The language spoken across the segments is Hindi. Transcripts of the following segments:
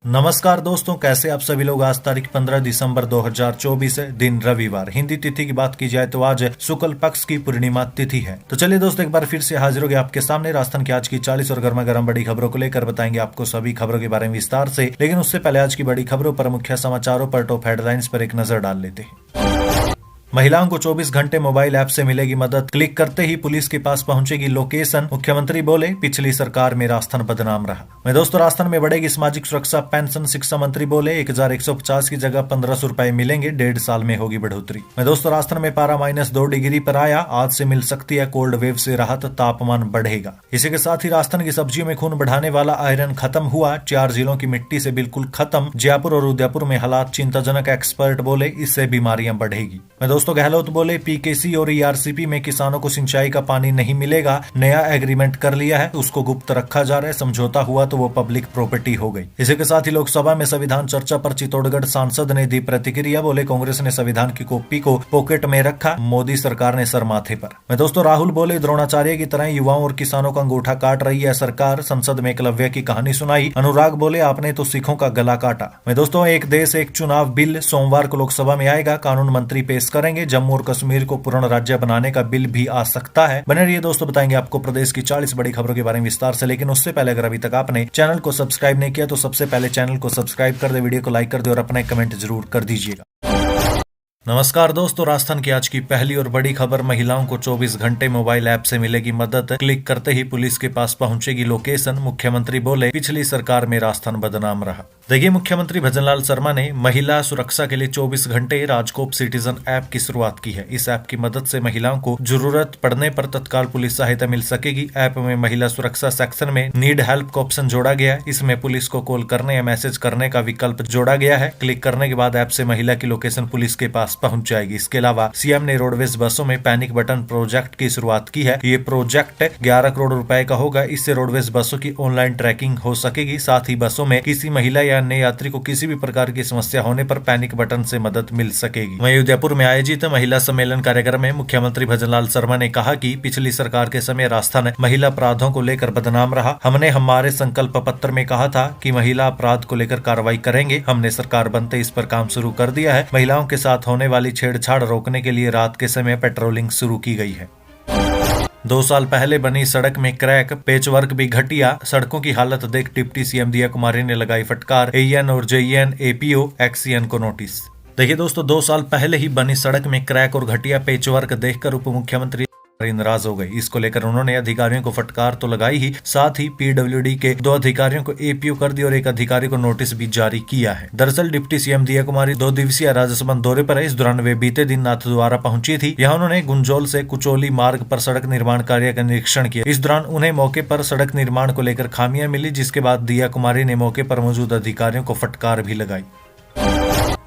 नमस्कार दोस्तों, कैसे आप सभी लोग। आज तारीख 15 दिसंबर 2024 है, दिन रविवार। हिंदी तिथि की बात की जाए तो आज शुक्ल पक्ष की पूर्णिमा तिथि है। तो चलिए दोस्तों, एक बार फिर से हाजिर हो गए आपके सामने राजस्थान की आज की 40 और गर्मा गर्म बड़ी खबरों को लेकर। बताएंगे आपको सभी खबरों के बारे में विस्तार से, लेकिन उससे पहले आज की बड़ी खबरों पर, मुख्य समाचारों पर, टॉप हेडलाइंस पर एक नजर डाल लेते हैं। महिलाओं को 24 घंटे मोबाइल ऐप से मिलेगी मदद, क्लिक करते ही पुलिस के पास पहुंचेगी लोकेशन। मुख्यमंत्री बोले, पिछली सरकार में राजस्थान बदनाम रहा। मैं दोस्तों, राजस्थान में बढ़ेगी सामाजिक सुरक्षा पेंशन। शिक्षा मंत्री बोले, 1150 की जगह 1500 रुपए मिलेंगे, 1.5 साल में होगी बढ़ोतरी। मैं दोस्तों, राजस्थान में पारा -2 डिग्री पर आया। आज से मिल सकती है कोल्ड वेव से राहत, तापमान बढ़ेगा। इसी के साथ ही राजस्थान की सब्जियों में खून बढ़ाने वाला आयरन खत्म हुआ। 4 जिलों की मिट्टी से बिल्कुल खत्म। जयपुर और उदयपुर में हालात चिंताजनक, एक्सपर्ट बोले, इससे बीमारियां बढ़ेगी। मैं दोस्तों, गहलोत बोले, पीकेसी और ईआरसीपी में किसानों को सिंचाई का पानी नहीं मिलेगा। नया एग्रीमेंट कर लिया है, उसको गुप्त रखा जा रहा है। समझौता हुआ तो वो पब्लिक प्रॉपर्टी हो गई। इसी के साथ ही लोकसभा में संविधान चर्चा पर चित्तौड़गढ़ सांसद ने दी प्रतिक्रिया। बोले, कांग्रेस ने संविधान की कॉपी को पॉकेट में रखा, मोदी सरकार ने सर माथे पर। मैं दोस्तों, राहुल बोले, द्रोणाचार्य की तरह युवाओं और किसानों का अंगूठा काट रही है सरकार। संसद में एकलव्य की कहानी सुनाई। अनुराग बोले, आपने तो सिखों का गला काटा। मैं दोस्तों, एक देश एक चुनाव बिल सोमवार को लोकसभा में आएगा, कानून मंत्री पेश करेंगे। जम्मू और कश्मीर को पूर्ण राज्य बनाने का बिल भी आ सकता है। बने रहिए दोस्तों, बताएंगे आपको प्रदेश की 40 बड़ी खबरों के बारे में विस्तार से। लेकिन उससे पहले, अगर अभी तक आपने चैनल को सब्सक्राइब नहीं किया तो सबसे पहले चैनल को सब्सक्राइब कर दे, वीडियो को लाइक कर दे और अपना कमेंट जरूर कर दीजिएगा। नमस्कार दोस्तों, राजस्थान की आज की पहली और बड़ी खबर, महिलाओं को 24 घंटे मोबाइल ऐप से मिलेगी मदद, क्लिक करते ही पुलिस के पास पहुंचेगी लोकेशन। मुख्यमंत्री बोले, पिछली सरकार में राजस्थान बदनाम रहा। देखिए, मुख्यमंत्री भजनलाल शर्मा ने महिला सुरक्षा के लिए 24 घंटे राजकोप सिटीजन ऐप की शुरुआत की है। इस ऐप की मदद से महिलाओं को जरूरत पड़ने पर तत्काल पुलिस सहायता मिल सकेगी। ऐप में महिला सुरक्षा सेक्शन में नीड हेल्प का ऑप्शन जोड़ा गया है। इसमें पुलिस को कॉल करने या मैसेज करने का विकल्प जोड़ा गया है। क्लिक करने के बाद ऐप से महिला की लोकेशन पुलिस के पास पहुंच जाएगी। इसके अलावा सीएम ने रोडवेज बसों में पैनिक बटन प्रोजेक्ट की शुरुआत की है। ये प्रोजेक्ट 11 करोड़ रुपए का होगा। इससे रोडवेज बसों की ऑनलाइन ट्रैकिंग हो सकेगी। साथ ही बसों में किसी महिला या अन्य यात्री को किसी भी प्रकार की समस्या होने पर पैनिक बटन से मदद मिल सकेगी। वहीं उदयपुर में आयोजित महिला सम्मेलन कार्यक्रम में मुख्यमंत्री भजनलाल शर्मा ने कहा कि पिछली सरकार के समय राजस्थान महिला अपराधों को लेकर बदनाम रहा। हमने हमारे संकल्प पत्र में कहा था कि महिला अपराध को लेकर कार्रवाई करेंगे। हमने सरकार बनते इस पर काम शुरू कर दिया है। महिलाओं के साथ होने वाली छेड़छाड़ रोकने के लिए रात के समय पेट्रोलिंग शुरू की गई है। 2 साल पहले बनी सड़क में क्रैक, पेचवर्क भी घटिया। सड़कों की हालत देख डिप्टी सीएम दिया कुमारी ने लगाई फटकार। एएन और जेईएन एपीओ एक्सीएन को नोटिस। देखिए दोस्तों, 2 साल पहले ही बनी सड़क में क्रैक और घटिया पेचवर्क देखकर उप मुख्यमंत्री नाराज हो गई। इसको लेकर उन्होंने अधिकारियों को फटकार तो लगाई ही, साथ ही पीडब्ल्यूडी के 2 अधिकारियों को एपीओ कर दी और एक अधिकारी को नोटिस भी जारी किया है। दरअसल डिप्टी सीएम दिया कुमारी 2 दिवसीय राजसमंद दौरे पर है। इस दौरान वे बीते दिन नाथद्वारा पहुंची थी। यहाँ उन्होंने गुंजोल से कुचोली मार्ग पर सड़क निर्माण कार्य का निरीक्षण किया। इस दौरान उन्हें मौके पर सड़क निर्माण को लेकर खामियां मिली, जिसके बाद दिया कुमारी ने मौके पर मौजूद अधिकारियों को फटकार भी लगाई।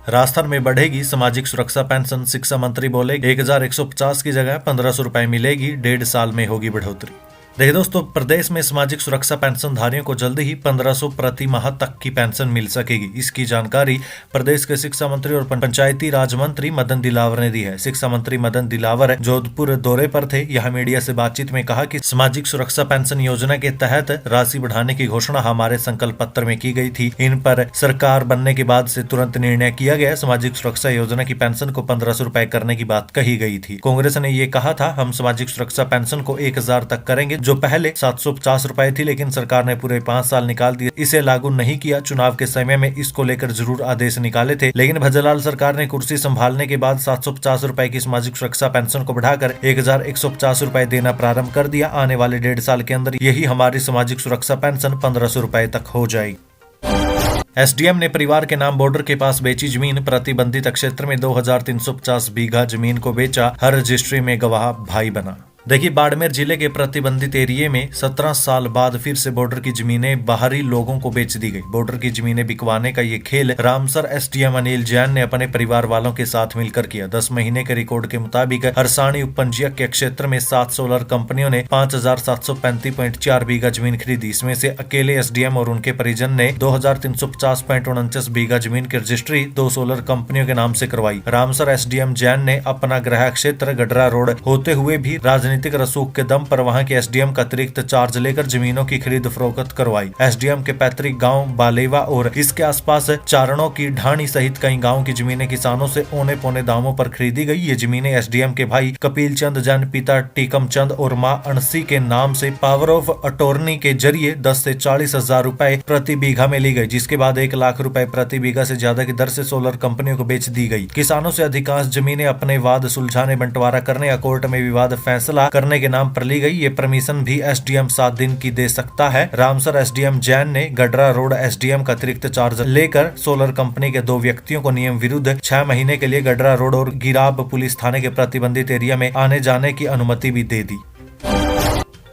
राजस्थान में बढ़ेगी सामाजिक सुरक्षा पेंशन। शिक्षा मंत्री बोले, 1150 की जगह 1500 रुपए मिलेगी, 1.5 साल में होगी बढ़ोतरी। देखिए दोस्तों, प्रदेश में सामाजिक सुरक्षा पेंशन धारियों को जल्द ही 1500 प्रति माह तक की पेंशन मिल सकेगी। इसकी जानकारी प्रदेश के शिक्षा मंत्री और पंचायती राज मंत्री मदन दिलावर ने दी है। शिक्षा मंत्री मदन दिलावर जोधपुर दौरे पर थे। यह मीडिया से बातचीत में कहा कि सामाजिक सुरक्षा पेंशन योजना के तहत राशि बढ़ाने की घोषणा हमारे संकल्प पत्र में की गई थी। इन पर सरकार बनने के बाद से तुरंत निर्णय किया गया। सामाजिक सुरक्षा योजना की पेंशन को 1500 रुपए करने की बात कही गई थी। कांग्रेस ने ये कहा था, हम सामाजिक सुरक्षा पेंशन को 1000 तक करेंगे, जो पहले 750 रुपए थी, लेकिन सरकार ने पूरे 5 साल निकाल दिए, इसे लागू नहीं किया। चुनाव के समय में इसको लेकर जरूर आदेश निकाले थे, लेकिन भजनलाल सरकार ने कुर्सी संभालने के बाद 750 रुपए की सामाजिक सुरक्षा पेंशन को बढ़ाकर 1150 रुपए देना प्रारंभ कर दिया। आने वाले 1.5 साल के अंदर यही हमारी सामाजिक सुरक्षा पेंशन 1500 रुपए तक हो जाएगी। एसडीएम ने परिवार के नाम बॉर्डर के पास बेची जमीन। प्रतिबंधित क्षेत्र में 2350 बीघा जमीन को बेचा। हर रजिस्ट्री में गवाह भाई बना। देखिए, बाड़मेर जिले के प्रतिबंधित एरिया में 17 साल बाद फिर से बॉर्डर की जमीनें बाहरी लोगों को बेच दी गई। बॉर्डर की जमीनें बिकवाने का ये खेल रामसर एसडीएम अनिल जैन ने अपने परिवार वालों के साथ मिलकर किया। 10 महीने के रिकॉर्ड के मुताबिक हरसाणी उपपंजीयक के क्षेत्र में 7 सोलर कंपनियों ने 5735.4 बीघा जमीन खरीदी। इसमें से अकेले एसडीएम और उनके परिजन ने 2350.49 बीघा जमीन की रजिस्ट्री 2 सोलर कंपनियों के नाम से करवाई। रामसर एसडीएम जैन ने अपना गृह क्षेत्र गडरा रोड होते हुए भी राजनीति राजनीतिक रसूख के दम पर वहां के एसडीएम का अतिरिक्त चार्ज लेकर जमीनों की खरीद फरोख्त करवाई। एसडीएम के पैतृक गांव बालेवा और इसके आसपास चारणों की ढाणी सहित कई गाँव की जमीनें किसानों से औने पौने दामों पर खरीदी गई। ये जमीनें एसडीएम के भाई कपिल चंद जैन, पिता टीकम चंद और मां अनसी के नाम से पावर ऑफ अटॉर्नी के जरिए 10 से 40 हजार रुपए प्रति बीघा में ली गई, जिसके बाद 1 लाख रुपए प्रति बीघा से ज्यादा की दर से सोलर कंपनियों को बेच दी गई। किसानों से अधिकांश जमीनें अपने वाद सुलझाने, बंटवारा करने या कोर्ट में विवाद फैसला करने के नाम पर ली गई। ये परमिशन भी एसडीएम 7 दिन की दे सकता है। रामसर एसडीएम जैन ने गडरा रोड एसडीएम का अतिरिक्त चार्ज लेकर सोलर कंपनी के 2 व्यक्तियों को नियम विरुद्ध 6 महीने के लिए गडरा रोड और गिराब पुलिस थाने के प्रतिबंधित एरिया में आने जाने की अनुमति भी दे दी।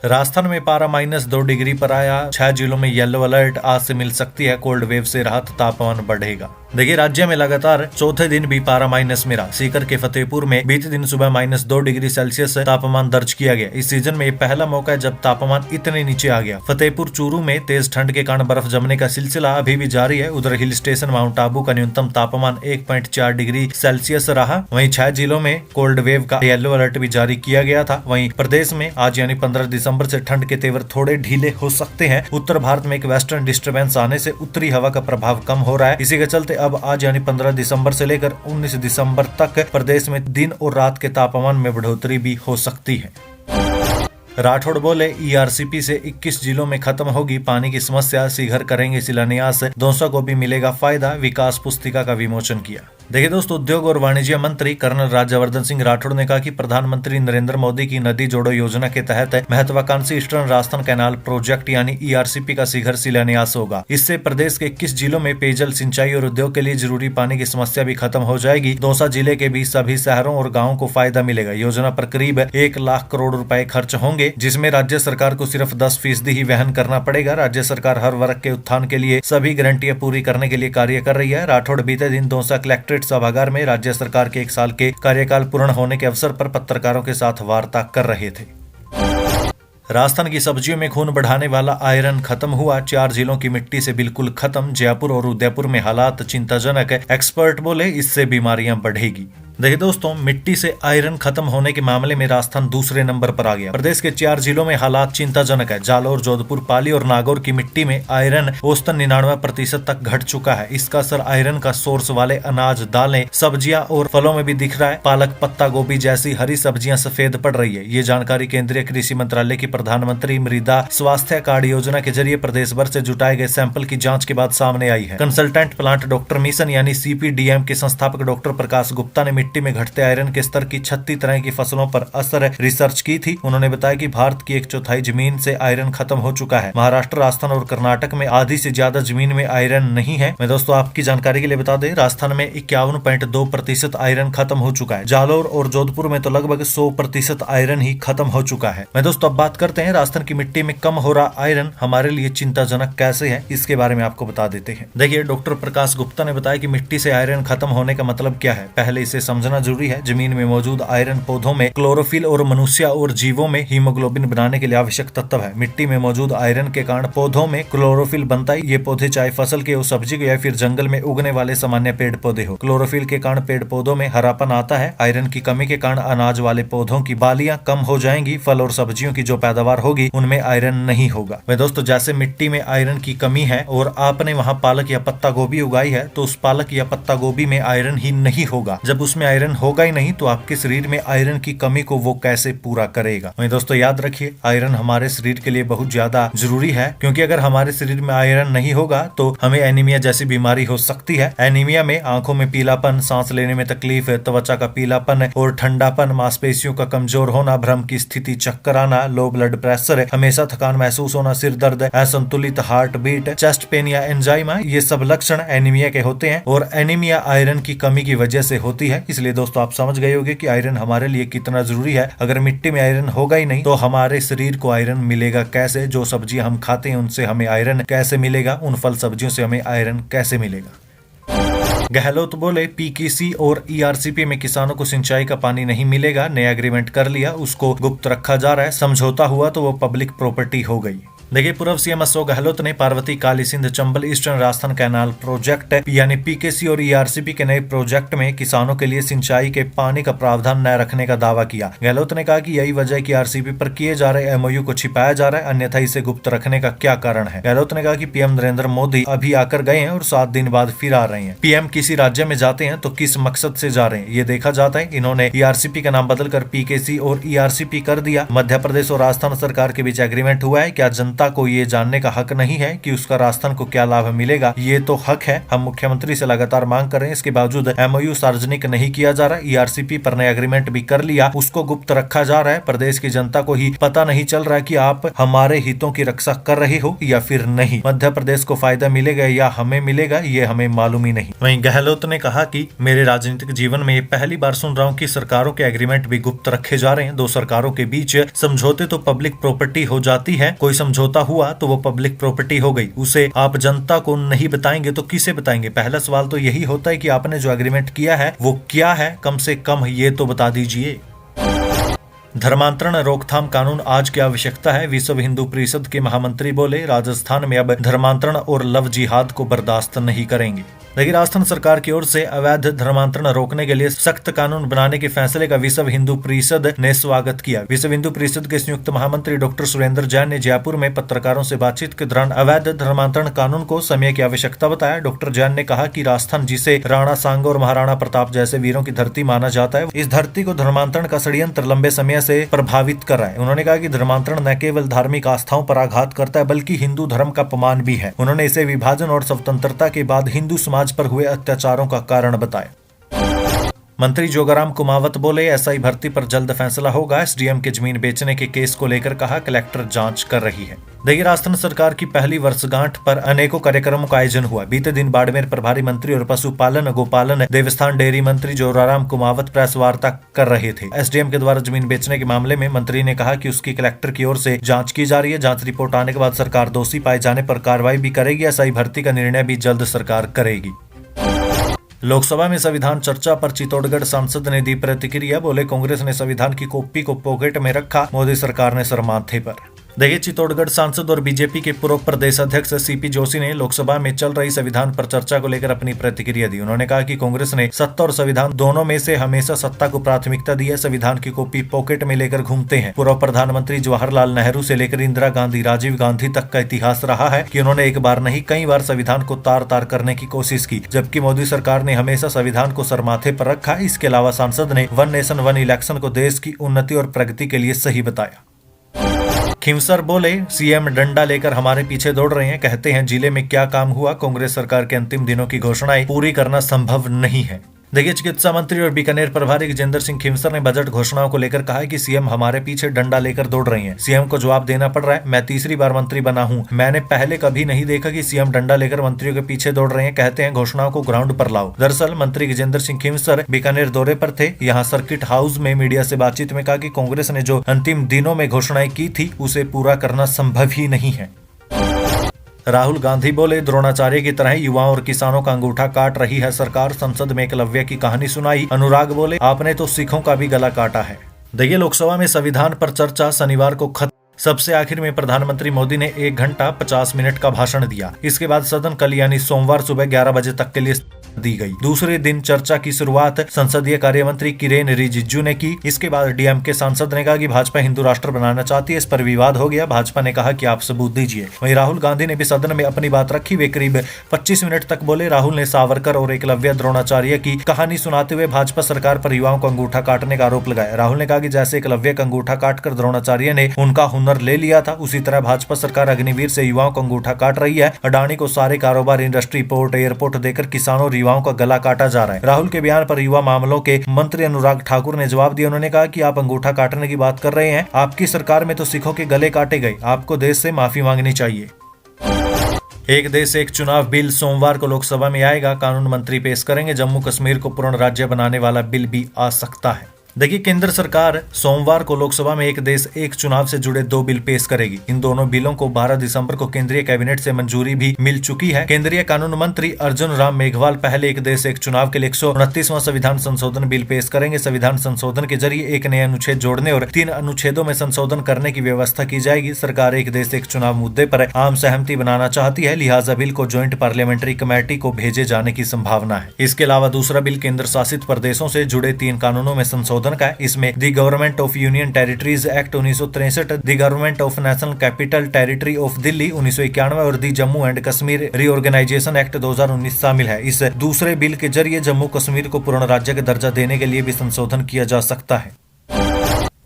राजस्थान में पारा -2 डिग्री पर आया। 6 जिलों में येलो अलर्ट, आज से मिल सकती है कोल्ड वेव से राहत, तापमान बढ़ेगा। देखिए, राज्य में लगातार चौथे दिन भी पारा माइनस में रहा। सीकर के फतेहपुर में बीते दिन सुबह -2 डिग्री सेल्सियस तापमान दर्ज किया गया। इस सीजन में ये पहला मौका है जब तापमान इतने नीचे आ गया। फतेहपुर चूरू में तेज ठंड के कारण बर्फ जमने का सिलसिला अभी भी जारी है। उधर हिल स्टेशन माउंट आबू का न्यूनतम तापमान 1.4 डिग्री सेल्सियस रहा। वहीं 6 जिलों में कोल्ड वेव का येलो अलर्ट भी जारी किया गया था। वहीं प्रदेश में आज यानी 15 दिसंबर से ठंड के तेवर थोड़े ढीले हो सकते हैं। उत्तर भारत में एक वेस्टर्न डिस्टर्बेंस आने से उत्तरी हवा का प्रभाव कम हो रहा है। इसी के चलते अब आज यानी 15 दिसंबर से लेकर 19 दिसंबर तक प्रदेश में दिन और रात के तापमान में बढ़ोतरी भी हो सकती है। राठौड़ बोले, ईआरसीपी से 21 जिलों में खत्म होगी पानी की समस्या, सीघर करेंगे शिलान्यास, दौसा को भी मिलेगा फायदा, विकास पुस्तिका का विमोचन किया। देखिए दोस्तों, उद्योग और वाणिज्य मंत्री कर्नल राज्यवर्धन सिंह राठौड़ ने कहा कि प्रधानमंत्री नरेंद्र मोदी की नदी जोड़ो योजना के तहत महत्वाकांक्षी ईस्टर्न राजस्थान कैनाल प्रोजेक्ट यानी ईआरसीपी का शीघ्र शिलान्यास होगा। इससे प्रदेश के 21 जिलों में पेयजल, सिंचाई और उद्योग के लिए जरूरी पानी की समस्या भी खत्म हो जाएगी। दौसा जिले के भी सभी शहरों और गाँवों को फायदा मिलेगा। योजना पर करीब 1 लाख करोड़ रुपए खर्च होंगे, जिसमें राज्य सरकार को सिर्फ 10% ही वहन करना पड़ेगा। राज्य सरकार हर वर्ग के उत्थान के लिए सभी गारंटियां पूरी करने के लिए कार्य कर रही है। राठौड़ बीते दिन दौसा कलेक्ट्रेट सभागार में राज्य सरकार के 1 साल के कार्यकाल पूर्ण होने के अवसर पर पत्रकारों के साथ वार्ता कर रहे थे। राजस्थान की सब्जियों में खून बढ़ाने वाला आयरन खत्म हुआ। 4 जिलों की मिट्टी से बिल्कुल खत्म। जयपुर और उदयपुर में हालात चिंताजनक है। एक्सपर्ट बोले, इससे बीमारियां बढ़ेगी। देखिए दोस्तों, मिट्टी से आयरन खत्म होने के मामले में राजस्थान दूसरे नंबर पर आ गया। प्रदेश के 4 जिलों में हालात चिंताजनक है। जालौर, जोधपुर, पाली और नागौर की मिट्टी में आयरन औसतन 99% तक घट चुका है। इसका असर आयरन का सोर्स वाले अनाज, दालें, सब्जियां और फलों में भी दिख रहा है। पालक, पत्ता गोभी जैसी हरी सब्जियां सफेद पड़ रही है। ये जानकारी केंद्रीय कृषि मंत्रालय की प्रधानमंत्री मृदा स्वास्थ्य कार्ड योजना के जरिए प्रदेश भर से जुटाए गए सैंपल की जाँच के बाद सामने आई है। कंसल्टेंट प्लांट डॉक्टर मिशन यानी CPDM के संस्थापक डॉक्टर प्रकाश गुप्ता ने मिट्टी में घटते आयरन के स्तर की 36 तरह की फसलों पर असर रिसर्च की थी। उन्होंने बताया कि भारत की 1/4 जमीन से आयरन खत्म हो चुका है। महाराष्ट्र, राजस्थान और कर्नाटक में आधी से ज्यादा जमीन में आयरन नहीं है। मैं दोस्तों आपकी जानकारी के लिए बता दें, राजस्थान में 51.2% आयरन खत्म हो चुका है। जालौर और जोधपुर में तो लगभग 100% आयरन ही खत्म हो चुका है। मैं दोस्तों अब बात करते हैं राजस्थान की मिट्टी में कम हो रहा आयरन हमारे लिए चिंताजनक कैसे है, इसके बारे में आपको बता देते हैं। देखिए, डॉक्टर प्रकाश गुप्ता ने बताया कि मिट्टी से आयरन खत्म होने का मतलब क्या है। पहले इसे समझना जरूरी है। जमीन में मौजूद आयरन पौधों में क्लोरोफिल और मनुष्य और जीवों में हीमोग्लोबिन बनाने के लिए आवश्यक तत्व है। मिट्टी में मौजूद आयरन के कारण पौधों में क्लोरोफिल बनता है। ये पौधे चाहे फसल के हो, सब्जी के या फिर जंगल में उगने वाले सामान्य पेड़ पौधे हो। क्लोरोफिल के कारण पेड़ पौधों में हरापन आता है। आयरन की कमी के कारण अनाज वाले पौधों की बालियां कम हो जाएंगी। फल और सब्जियों की जो पैदावार होगी उनमें आयरन नहीं होगा। वह दोस्तों, जैसे मिट्टी में आयरन की कमी है और आपने वहाँ पालक या पत्ता गोभी उगाई है, तो उस पालक या पत्ता गोभी में आयरन ही नहीं होगा। जब उसमें आयरन होगा ही नहीं तो आपके शरीर में आयरन की कमी को वो कैसे पूरा करेगा। वहीं दोस्तों याद रखिए, आयरन हमारे शरीर के लिए बहुत ज्यादा जरूरी है, क्योंकि अगर हमारे शरीर में आयरन नहीं होगा तो हमें एनीमिया जैसी बीमारी हो सकती है। एनीमिया में आंखों में पीलापन, सांस लेने में तकलीफ, त्वचा का पीलापन और ठंडापन, मांसपेशियों का कमजोर होना, भ्रम की स्थिति, चक्कर आना, लो ब्लड प्रेशर, हमेशा थकान महसूस होना, सिर दर्द, असंतुलित हार्ट बीट, चेस्ट पेन या एंजाइमा, ये सब लक्षण एनीमिया के होते हैं और एनीमिया आयरन की कमी की वजह से होती है। इसलिए दोस्तों आप समझ गए होंगे कि आयरन हमारे लिए कितना जरूरी है। अगर मिट्टी में आयरन होगा ही नहीं तो हमारे शरीर को आयरन मिलेगा कैसे। जो सब्जियां हम खाते हैं उनसे हमें आयरन कैसे मिलेगा, उन फल सब्जियों से हमें आयरन कैसे मिलेगा। गहलोत बोले, पीकेसी और ईआरसीपी में किसानों को सिंचाई का पानी नहीं मिलेगा। नया एग्रीमेंट कर लिया, उसको गुप्त रखा जा रहा है। समझौता हुआ तो वो पब्लिक प्रॉपर्टी हो गई। देखिए, पूर्व सीएम अशोक गहलोत ने Parvati Kali Sindh Chambal eastern Rajasthan canal project यानी पीकेसी और ईआरसीपी के नए प्रोजेक्ट में किसानों के लिए सिंचाई के पानी का प्रावधान न रखने का दावा किया। गहलोत ने कहा कि यही वजह है कि आरसीपी पर किए जा रहे एमओयू को छिपाया जा रहा है, अन्यथा इसे गुप्त रखने का क्या कारण है। गहलोत ने कहा कि पीएम नरेंद्र मोदी अभी आकर गए हैं और 7 दिन बाद फिर आ रहे हैं। पीएम किसी राज्य में जाते हैं तो किस मकसद से जा रहे हैं ये देखा जाता है। इन्होंने ईआरसीपी का नाम बदलकर पीकेसी और ईआरसीपी कर दिया। मध्य प्रदेश और राजस्थान सरकार के बीच एग्रीमेंट हुआ है। क्या जनता को ये जानने का हक नहीं है कि उसका राजस्थान को क्या लाभ मिलेगा? ये तो हक है। हम मुख्यमंत्री से लगातार मांग कर रहे हैं, इसके बावजूद एमओयू सार्वजनिक नहीं किया जा रहा। ईआरसीपी पर नया एग्रीमेंट भी कर लिया, उसको गुप्त रखा जा रहा है। प्रदेश की जनता को ही पता नहीं चल रहा है कि आप हमारे हितों की रक्षा कर रहे हो या फिर नहीं। मध्य प्रदेश को फायदा मिलेगा या हमें मिलेगा, ये हमें मालूम ही नहीं। वहीं गहलोत ने कहा कि मेरे राजनीतिक जीवन में पहली बार सुन रहा हूँ कि सरकारों के एग्रीमेंट भी गुप्त रखे जा रहे हैं। 2 सरकारों के बीच समझौते तो पब्लिक प्रॉपर्टी हो जाती है। कोई समझौता हुआ तो वो पब्लिक प्रॉपर्टी हो गई, उसे आप जनता को नहीं बताएंगे तो किसे बताएंगे? पहला सवाल तो यही होता है कि आपने जो एग्रीमेंट किया है वो क्या है, कम से कम ये तो बता दीजिए। धर्मांतरण रोकथाम कानून आज की आवश्यकता है, विश्व हिंदू परिषद के महामंत्री बोले। राजस्थान में अब धर्मांतरण और लव जिहाद को बर्दाश्त नहीं करेंगे। लेकिन राजस्थान सरकार की ओर से अवैध धर्मांतरण रोकने के लिए सख्त कानून बनाने के फैसले का विश्व हिंदू परिषद ने स्वागत किया। विश्व हिंदू परिषद के संयुक्त महामंत्री डॉक्टर सुरेंद्र जैन ने जयपुर में पत्रकारों से बातचीत के दौरान अवैध धर्मांतरण कानून को समय की आवश्यकता बताया। डॉक्टर जैन ने कहा कि राजस्थान, जिसे राणा सांग और महाराणा प्रताप जैसे वीरों की धरती माना जाता है, इस धरती को धर्मांतरण का षड्यंत्र लंबे समय से प्रभावित कर रहा है। उन्होंने कहा कि धर्मांतरण न केवल धार्मिक आस्थाओं पर आघात करता है बल्कि हिंदू धर्म का अपमान भी है। उन्होंने इसे विभाजन और स्वतंत्रता के बाद हिंदू समाज पर हुए अत्याचारों का कारण बताया। मंत्री जोगाराम कुमावत बोले, एसआई भर्ती पर जल्द फैसला होगा। एसडीएम के जमीन बेचने के केस को लेकर कहा, कलेक्टर जांच कर रही है। देखिए, राजस्थान सरकार की पहली वर्षगांठ पर अनेकों कार्यक्रमों का आयोजन हुआ। बीते दिन बाड़मेर प्रभारी मंत्री और पशुपालन गोपालन देवस्थान डेयरी मंत्री जोगाराम कुमावत प्रेस वार्ता कर रहे थे। एसडीएम के द्वारा जमीन बेचने के मामले में मंत्री ने कहा कि उसकी कलेक्टर की ओर से जांच की जा रही है। जांच रिपोर्ट आने के बाद सरकार दोषी पाए जाने पर कार्रवाई भी करेगी। एसआई भर्ती का निर्णय भी जल्द सरकार करेगी। लोकसभा में संविधान चर्चा पर चित्तौड़गढ़ सांसद ने दी प्रतिक्रिया। बोले, कांग्रेस ने संविधान की कॉपी को पॉकेट में रखा, मोदी सरकार ने सर माथे पर। देखिए, चित्तौड़गढ़ सांसद और बीजेपी के पूर्व प्रदेश अध्यक्ष सीपी जोशी ने लोकसभा में चल रही संविधान पर चर्चा को लेकर अपनी प्रतिक्रिया दी। उन्होंने कहा कि कांग्रेस ने सत्ता और संविधान दोनों में से हमेशा सत्ता को प्राथमिकता दी है। संविधान की कॉपी पॉकेट में लेकर घूमते हैं। पूर्व प्रधानमंत्री जवाहरलाल नेहरू से लेकर इंदिरा गांधी, राजीव गांधी तक का इतिहास रहा है कि उन्होंने एक बार नहीं कई बार संविधान को तार तार करने की कोशिश की, जबकि मोदी सरकार ने हमेशा संविधान को सरमाथे पर रखा। इसके अलावा सांसद ने वन नेशन वन इलेक्शन को देश की उन्नति और प्रगति के लिए सही बताया। खिंवसर बोले, सीएम डंडा लेकर हमारे पीछे दौड़ रहे हैं, कहते हैं जिले में क्या काम हुआ। कांग्रेस सरकार के अंतिम दिनों की घोषणाएं पूरी करना संभव नहीं है। देखिए, चिकित्सा मंत्री और बीकानेर प्रभारी गजेंद्र सिंह खिंवसर ने बजट घोषणाओं को लेकर कहा है कि सीएम हमारे पीछे डंडा लेकर दौड़ रही हैं। सीएम को जवाब देना पड़ रहा है। मैं तीसरी बार मंत्री बना हूं, मैंने पहले कभी नहीं देखा कि सीएम डंडा लेकर मंत्रियों के पीछे दौड़ रहे हैं। कहते हैं घोषणाओं को ग्राउंड पर लाओ। दरअसल मंत्री गजेंद्र सिंह खिंवसर बीकानेर दौरे पर थे। यहाँ सर्किट हाउस में मीडिया से बातचीत में कहा कि कांग्रेस ने जो अंतिम दिनों में घोषणाएं की थी उसे पूरा करना संभव ही नहीं है। राहुल गांधी बोले, द्रोणाचार्य की तरह युवाओं और किसानों का अंगूठा काट रही है सरकार। संसद में एकलव्य की कहानी सुनाई। अनुराग बोले, आपने तो सिखों का भी गला काटा है। देखिए, लोकसभा में संविधान पर चर्चा शनिवार को खत्म। सबसे आखिर में प्रधानमंत्री मोदी ने 1 घंटा 50 मिनट का भाषण दिया। इसके बाद सदन कल यानी सोमवार सुबह 11 बजे तक के लिए दी गई। दूसरे दिन चर्चा की शुरुआत संसदीय कार्य मंत्री किरेन रिजिजू ने की। इसके बाद डीएमके सांसद ने कहा कि भाजपा हिंदू राष्ट्र बनाना चाहती है। इस पर विवाद हो गया। भाजपा ने कहा कि आप सबूत दीजिए। वहीं राहुल गांधी ने भी सदन में अपनी बात रखी। वे करीब 25 मिनट तक बोले। राहुल ने सावरकर और एकलव्य द्रोणाचार्य की कहानी सुनाते हुए भाजपा सरकार पर युवाओं को अंगूठा काटने का आरोप लगाया। राहुल ने कहा कि जैसे एकलव्य का अंगूठा काटकर द्रोणाचार्य ने उनका हुनर ले लिया था, उसी तरह भाजपा सरकार अग्निवीर से युवाओं को अंगूठा काट रही है। अडानी को सारे कारोबार, इंडस्ट्री, पोर्ट, एयरपोर्ट देकर किसानों और युवाओं का गला काटा जा रहा है। राहुल के बयान पर युवा मामलों के मंत्री अनुराग ठाकुर ने जवाब दिया। उन्होंने कहा कि आप अंगूठा काटने की बात कर रहे हैं, आपकी सरकार में तो सिखों के गले काटे गए। आपको देश से माफी मांगनी चाहिए। एक देश एक चुनाव बिल सोमवार को लोकसभा में आएगा। कानून मंत्री पेश करेंगे। जम्मू कश्मीर को पूर्ण राज्य बनाने वाला बिल भी आ सकता है। देखिए, केंद्र सरकार सोमवार को लोकसभा में एक देश एक चुनाव से जुड़े 2 बिल पेश करेगी। इन दोनों बिलों को 12 दिसंबर को केंद्रीय कैबिनेट से मंजूरी भी मिल चुकी है। केंद्रीय कानून मंत्री अर्जुन राम मेघवाल पहले एक देश एक चुनाव के लिए 129वां संविधान संशोधन बिल पेश करेंगे। संविधान संशोधन के जरिए एक नया अनुच्छेद जोड़ने और 3 अनुच्छेदों में संशोधन करने की व्यवस्था की जाएगी। सरकार एक देश एक चुनाव मुद्दे पर आम सहमति बनाना चाहती है, लिहाजा बिल को ज्वाइंट पार्लियामेंट्री कमेटी को भेजे जाने की संभावना है। इसके अलावा दूसरा बिल केंद्र शासित प्रदेशों से जुड़े 3 कानूनों में संशोधन का है। इसमें the government of union territories act 1963, the government of national capital territory of Delhi 1991 और the Jammu and Kashmir reorganisation act 2019 शामिल है। इस दूसरे बिल के जरिए जम्मू कश्मीर को पूर्ण राज्य का दर्जा देने के लिए भी संशोधन किया जा सकता है।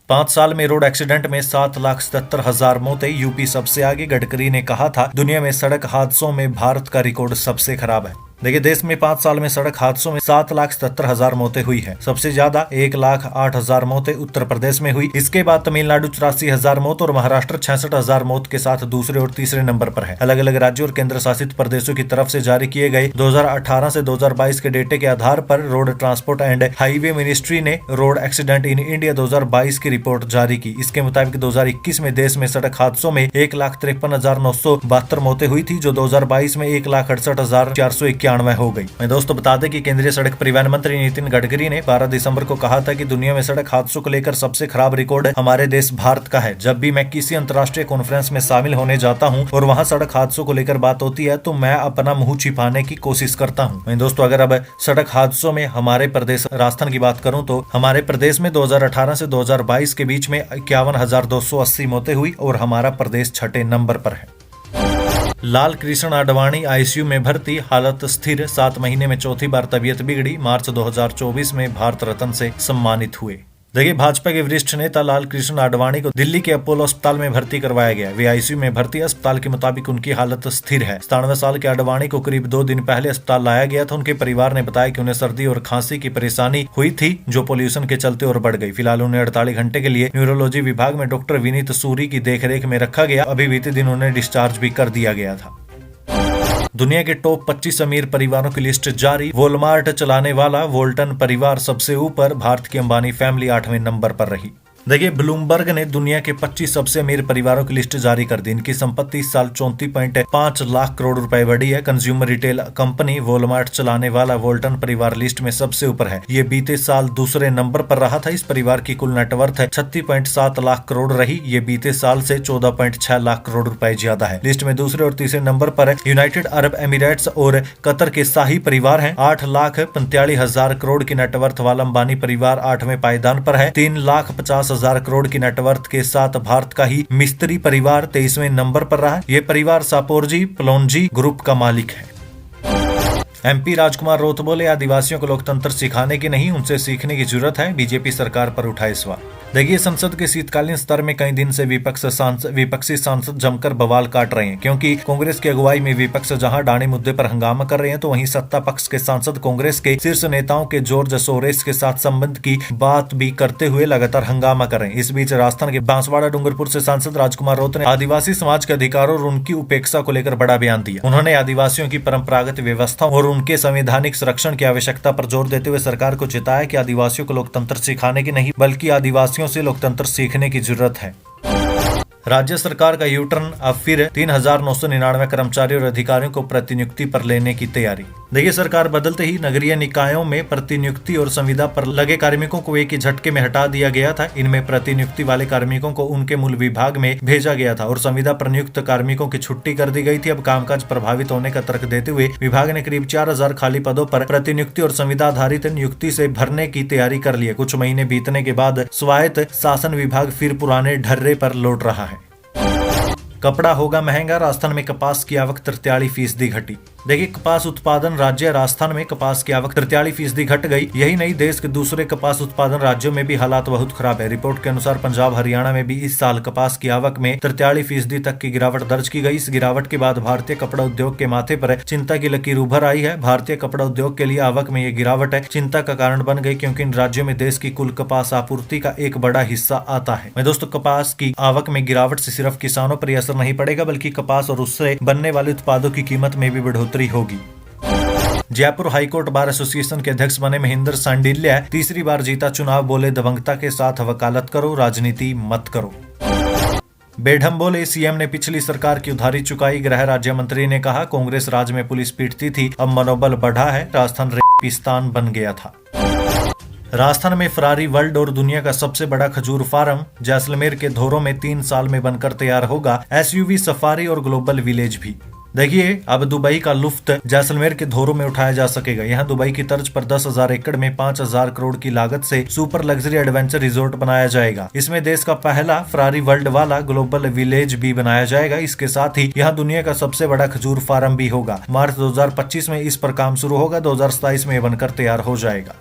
5 साल में रोड एक्सीडेंट में 7,77,000 मौतें, यूपी सबसे आगे। गडकरी ने कहा था, दुनिया में सड़क हादसों में भारत का रिकॉर्ड सबसे खराब है। देखिए, देश में 5 साल में सड़क हादसों में 7,77,000 मौतें हुई है। सबसे ज्यादा 1,08,000 मौतें उत्तर प्रदेश में हुई। इसके बाद तमिलनाडु 84,000 मौत और महाराष्ट्र 66,000 मौत के साथ दूसरे और तीसरे नंबर पर है। अलग अलग राज्यों और केंद्र शासित प्रदेशों की तरफ से जारी किए गए 2018 से 2022 के डेटे के आधार पर road transport and highway ministry ने रोड एक्सीडेंट इन इंडिया 2022 की रिपोर्ट जारी की। इसके मुताबिक 2021 में देश में सड़क हादसों में 1,53,972 मौतें हुई थी, जो 2022 में 1,68,491 हो गई। मैं दोस्तों बता दें कि केंद्रीय सड़क परिवहन मंत्री नितिन गडकरी ने 12 दिसंबर को कहा था कि दुनिया में सड़क हादसों को लेकर सबसे खराब रिकॉर्ड हमारे देश भारत का है। जब भी मैं किसी अंतर्राष्ट्रीय कॉन्फ्रेंस में शामिल होने जाता हूं और वहां सड़क हादसों को लेकर बात होती है तो मैं अपना मुंह छिपाने की कोशिश करता हूं। मैं दोस्तों अगर अब सड़क हादसों में हमारे प्रदेश राजस्थान की बात करूं तो हमारे प्रदेश में 2018 से 2022 के बीच में 51,280 मौतें हुई और हमारा प्रदेश 6ठे नंबर पर है। लाल कृष्ण आडवाणी आईसीयू में भर्ती, हालत स्थिर। 7 महीने में चौथी बार तबीयत बिगड़ी। मार्च 2024 में भारत रत्न से सम्मानित हुए। देखिए, भाजपा के वरिष्ठ नेता लाल कृष्ण आडवाणी को दिल्ली के अपोलो अस्पताल में भर्ती करवाया गया। वे आईसीयू में भर्ती। अस्पताल के मुताबिक उनकी हालत स्थिर है। 97 साल के आडवाणी को करीब 2 दिन पहले अस्पताल लाया गया था। उनके परिवार ने बताया कि उन्हें सर्दी और खांसी की परेशानी हुई थी, जो पोल्यूशन के चलते और बढ़ गई। फिलहाल उन्हें 48 घंटे के लिए न्यूरोलॉजी विभाग में डॉक्टर विनीत सूरी की देखरेख में रखा गया। अभी बीते दिन उन्हें डिस्चार्ज भी कर दिया गया था। दुनिया के टॉप 25 अमीर परिवारों की लिस्ट जारी। वॉलमार्ट चलाने वाला वोल्टन परिवार सबसे ऊपर। भारत की अंबानी फैमिली 8वें नंबर पर रही। देखिए, ब्लूमबर्ग ने दुनिया के 25 सबसे अमीर परिवारों की लिस्ट जारी कर दी। इनकी संपत्ति इस साल 34.5 लाख करोड़ रुपए बढ़ी है। कंज्यूमर रिटेल कंपनी वॉलमार्ट चलाने वाला वोल्टन परिवार लिस्ट में सबसे ऊपर है। ये बीते साल दूसरे नंबर पर रहा था। इस परिवार की कुल नेटवर्थ है 36.7 लाख करोड़ रही। ये बीते साल से 14.6 लाख करोड़ रुपए ज्यादा है। लिस्ट में दूसरे और तीसरे नंबर पर यूनाइटेड अरब एमिरेट्स और कतर के शाही परिवार है। 8,45,000 करोड़ की नेटवर्थ वाला अंबानी परिवार 8वें पायदान पर है। 3,50,000 करोड़ की नेटवर्थ के साथ भारत का ही मिस्त्री परिवार 23वें नंबर पर रहा। ये परिवार सापोरजी प्लोनजी ग्रुप का मालिक है। एमपी राजकुमार रोथ बोले, आदिवासियों को लोकतंत्र सिखाने की नहीं, उनसे सीखने की जरूरत है। बीजेपी सरकार पर उठाए सवाल। देखिए, संसद के शीतकालीन सत्र में कई दिन से विपक्षी सांसद जमकर बवाल काट रहे हैं, क्योंकि कांग्रेस की अगुवाई में विपक्ष जहां डाणी मुद्दे पर हंगामा कर रहे हैं तो वहीं सत्ता पक्ष के सांसद कांग्रेस के शीर्ष नेताओं के जॉर्ज सोरेस के साथ संबंध की बात भी करते हुए लगातार हंगामा कर रहे हैं। इस बीच राजस्थान के बांसवाड़ा डूंगरपुर से सांसद राजकुमार रोथ ने आदिवासी समाज के अधिकारों और उनकी उपेक्षा को लेकर बड़ा बयान दिया। उन्होंने आदिवासियों की परंपरागत व्यवस्था और उनके संवैधानिक संरक्षण की आवश्यकता पर जोर देते हुए सरकार को चिताया कि आदिवासियों को लोकतंत्र सिखाने की नहीं, बल्कि आदिवासियों से लोकतंत्र सीखने की जरूरत है। राज्य सरकार का यू टर्न, अब फिर 3,999 कर्मचारियों और अधिकारियों को प्रतिनियुक्ति पर लेने की तैयारी। देखिए, सरकार बदलते ही नगरीय निकायों में प्रतिनियुक्ति और संविदा पर लगे कार्मिकों को एक ही झटके में हटा दिया गया था। इनमें प्रतिनियुक्ति वाले कार्मिकों को उनके मूल विभाग में भेजा गया था और संविदा पर नियुक्त कार्मिकों की छुट्टी कर दी गई थी। अब कामकाज प्रभावित होने का तर्क देते हुए विभाग ने करीब 4,000 खाली पदों पर प्रतिनियुक्ति और संविदा आधारित नियुक्ति से भरने की तैयारी कर ली है। कुछ महीने बीतने के बाद स्वायत्त शासन विभाग फिर पुराने ढर्रे पर लौट रहा है। कपड़ा होगा महंगा, राजस्थान में कपास की आवक 43% घटी। देखिए, कपास उत्पादन राज्य राजस्थान में कपास की आवक 43% घट गई। यही नहीं, देश के दूसरे कपास उत्पादन राज्यों में भी हालात बहुत खराब है। रिपोर्ट के अनुसार पंजाब हरियाणा में भी इस साल कपास की आवक में 43% तक की गिरावट दर्ज की गई। इस गिरावट के बाद भारतीय कपड़ा उद्योग के माथे पर चिंता की लकीर उभर आई है। भारतीय कपड़ा उद्योग के लिए आवक में ये गिरावट है चिंता का कारण बन गई, क्योंकि इन राज्यों में देश की कुल कपास आपूर्ति का एक बड़ा हिस्सा आता है। मैं दोस्तों, कपास की आवक में गिरावट से सिर्फ किसानों पर असर नहीं पड़ेगा, बल्कि कपास और उससे बनने वाले उत्पादों की कीमत में भी बढ़ोतरी होगी। जयपुर हाईकोर्ट बार एसोसिएशन के अध्यक्ष बने महेंद्र सांडिल्या, तीसरी बार जीता चुनाव, बोले दबंगता के साथ वकालत करो, राजनीति मत करो। बेढम बोले सीएम ने पिछली सरकार की उधारी चुकाई। गृह राज्य मंत्री ने कहा कांग्रेस राज में पुलिस पीटती थी, अब मनोबल बढ़ा है, राजस्थान रेगिस्तान बन गया था। राजस्थान में फरारी वर्ल्ड और दुनिया का सबसे बड़ा खजूर फार्म जैसलमेर के धोरों में 3 साल में बनकर तैयार होगा। एसयूवी सफारी और ग्लोबल विलेज भी। देखिए अब दुबई का लुफ्त जैसलमेर के धोरों में उठाया जा सकेगा। यहाँ दुबई की तर्ज पर 10,000 एकड़ में 5,000 करोड़ की लागत से सुपर लग्जरी एडवेंचर रिजोर्ट बनाया जाएगा। इसमें देश का पहला फरारी वर्ल्ड वाला ग्लोबल विलेज भी बनाया जाएगा। इसके साथ ही यहाँ दुनिया का सबसे बड़ा खजूर फार्म भी होगा। मार्च 2025 में इस पर काम शुरू होगा, 2027 में बनकर तैयार हो जाएगा।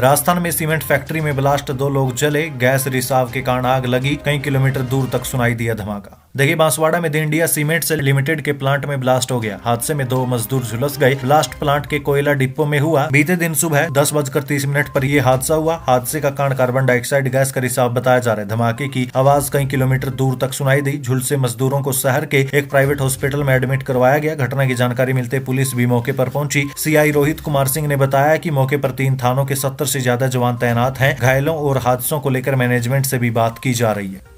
राजस्थान में सीमेंट फैक्ट्री में ब्लास्ट, 2 लोग जले, गैस रिसाव के कारण आग लगी, कई किलोमीटर दूर तक सुनाई दिया धमाका। देखिए बांसवाड़ा में द इंडिया सीमेंट से लिमिटेड के प्लांट में ब्लास्ट हो गया। हादसे में 2 मजदूर झुलस गए। ब्लास्ट प्लांट के कोयला डिपो में हुआ। बीते दिन सुबह 10:30 पर यह हादसा हुआ। हादसे का कारण कार्बन डाइऑक्साइड गैस का रिसाव बताया जा रहा है। धमाके की आवाज कई किलोमीटर दूर तक सुनाई दी। झुलसे मजदूरों को शहर के एक प्राइवेट हॉस्पिटल में एडमिट करवाया गया। घटना की जानकारी मिलते पुलिस भी मौके पर पहुंची। सीआई रोहित कुमार सिंह ने बताया कि मौके पर 3 थानों के 70 से ज्यादा जवान तैनात हैं। घायलों और हादसों को लेकर मैनेजमेंट से भी बात की जा रही है।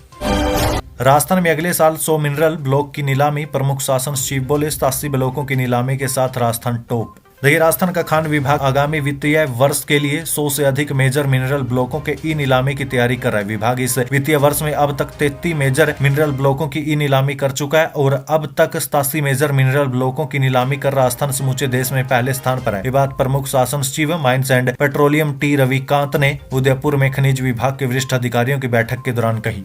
राजस्थान में अगले साल 100 मिनरल ब्लॉक की नीलामी, प्रमुख शासन सचिव बोले 87 ब्लॉकों की नीलामी के साथ राजस्थान टॉप। देखिए राजस्थान का खान विभाग आगामी वित्तीय वर्ष के लिए 100 से अधिक मेजर मिनरल ब्लॉकों के ई नीलामी की तैयारी कर रहा है। विभाग इस वित्तीय वर्ष में अब तक 33 मेजर मिनरल ब्लॉकों की ई नीलामी कर चुका है और अब तक 87 मेजर मिनरल ब्लॉकों की नीलामी कर राजस्थान समूचे देश में पहले स्थान पर है। ये बात प्रमुख शासन सचिव mines and petroleum T Ravikant ने उदयपुर में खनिज विभाग के वरिष्ठ अधिकारियों की बैठक के दौरान कही।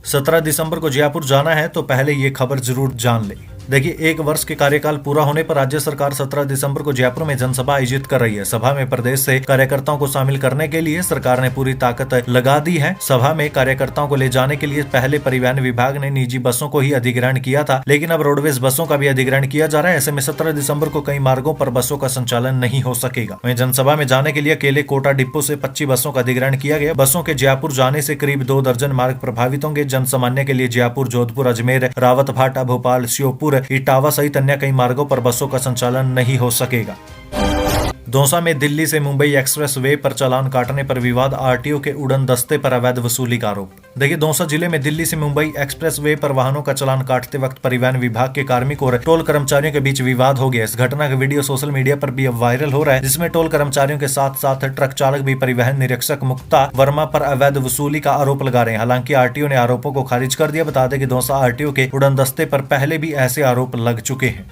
17 दिसंबर को जयपुर जाना है तो पहले ये खबर जरूर जान ले। देखिए 1 वर्ष के कार्यकाल पूरा होने पर राज्य सरकार 17 दिसंबर को जयपुर में जनसभा आयोजित कर रही है। सभा में प्रदेश से कार्यकर्ताओं को शामिल करने के लिए सरकार ने पूरी ताकत लगा दी है। सभा में कार्यकर्ताओं को ले जाने के लिए पहले परिवहन विभाग ने निजी बसों को ही अधिग्रहण किया था, लेकिन अब रोडवेज बसों का भी अधिग्रहण किया जा रहा है। ऐसे में 17 दिसंबर को कई मार्गों पर बसों का संचालन नहीं हो सकेगा। वहीं जनसभा में जाने के लिए अकेले कोटा डिपो से 25 बसों का अधिग्रहण किया गया। बसों के जयपुर जाने से करीब 2 दर्जन मार्ग प्रभावित होंगे। जन सामान्य के लिए जयपुर, जोधपुर, अजमेर, रावतभाटा, भोपाल, श्योपुर, इटावा सहित अन्य कई मार्गों पर बसों का संचालन नहीं हो सकेगा। दौसा में दिल्ली से मुंबई एक्सप्रेस वे पर चालान काटने पर विवाद, आरटीओ के उड़न दस्ते पर अवैध वसूली का आरोप। देखिए दौसा जिले में दिल्ली से मुंबई एक्सप्रेस वे पर वाहनों का चालान काटते वक्त परिवहन विभाग के कार्मिक और टोल कर्मचारियों के बीच विवाद हो गया। इस घटना का वीडियो सोशल मीडिया पर भी अब वायरल हो रहा है, जिसमें टोल कर्मचारियों के साथ साथ ट्रक चालक भी परिवहन निरीक्षक मुक्ता वर्मा पर अवैध वसूली का आरोप लगा रहे हैं। हालांकि आरटीओ ने आरोपों को खारिज कर दिया। बता दें कि दौसा आरटीओ के उड़न दस्ते पर पहले भी ऐसे आरोप लग चुके हैं।